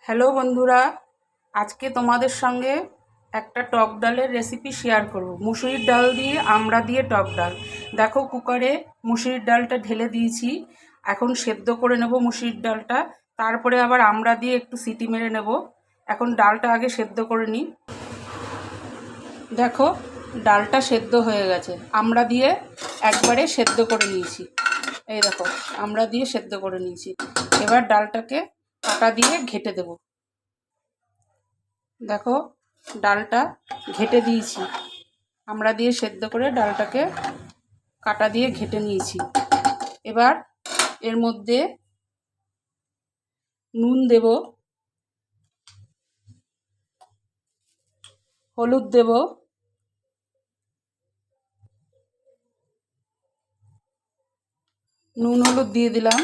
Hello বন্ধুরা, আজকে তোমাদের সঙ্গে একটা টক ডালের রেসিপি শেয়ার করব। মুসুরির ডাল দিয়ে আমড়া দিয়ে টক ডাল। দেখো, কুকারে মুসুরির ডালটা ঢেলে দিয়েছি। এখন সেদ্ধ করে নেব মুসুরির ডালটা, তারপরে আবার আমড়া দিয়ে একটু সিটি মেরে নেব। এখন ডালটা আগে সেদ্ধ করে নিই। দেখো, ডালটা সেদ্ধ হয়ে গেছে। আমড়া দিয়ে একবারে সেদ্ধ করে নিয়েছি। এই দেখো, আমড়া দিয়ে সেদ্ধ করে নিয়েছি। এবার ডালটাকে কাঁটা দিয়ে ঘেঁটে দেব। দেখো, ডালটা ঘেঁটে দিয়েছি। আমড়া দিয়ে সেদ্ধ করে ডালটাকে কাঁটা দিয়ে ঘেঁটে নিয়েছি। এবার এর মধ্যে নুন দেব, হলুদ দেব, নুন হলুদ দিয়ে দিলাম,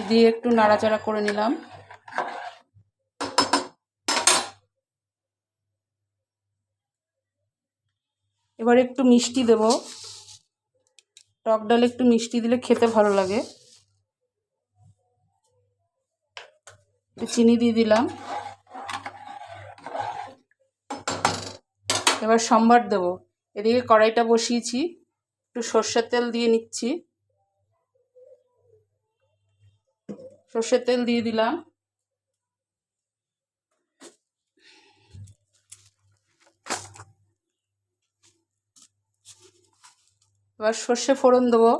দিয়ে একটু নাড়াচাড়া করে নিলাম। এবার একটু মিষ্টি দেব। টক ডালে একটু মিষ্টি দিলে খেতে ভালো লাগে। একটু চিনি দিয়ে দিলাম। এবার সম্বার দেব। এদিকে কড়াইটা বসিয়েছি, একটু সর্ষের তেল দিয়ে নিচ্ছি। সর্ষের তেল দিয়ে দিলাম। এবার সর্ষে ফোড়ন দেবো।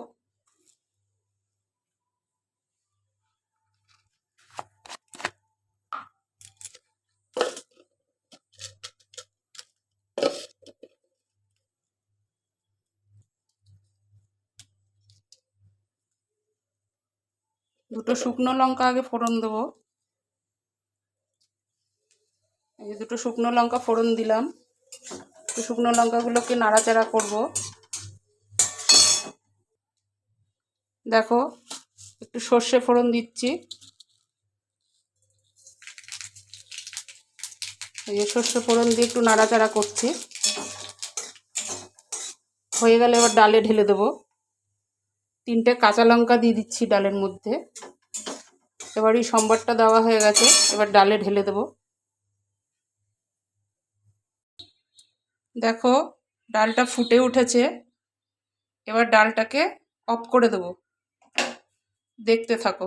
দুটো শুকনো লঙ্কা আগে ফোড়ন দেবো। এই দুটো শুকনো লঙ্কা ফোড়ন দিলাম। শুকনো লঙ্কাগুলোকে নাড়াচাড়া করব। দেখো, একটু সর্ষে ফোড়ন দিচ্ছি। এই যে সর্ষে ফোড়ন দিয়ে একটু নাড়াচাড়া করছি। হয়ে গেলে এবার ডালে ঢেলে দেবো। 3টে কাঁচা লঙ্কা দিয়ে দিচ্ছি ডালের মধ্যে। এবার এই সম্বারটা দেওয়া হয়ে গেছে, এবার ডালে ঢেলে দেবো। দেখো, ডালটা ফুটে উঠেছে। এবার ডালটাকে অফ করে দেবো। দেখতে থাকো।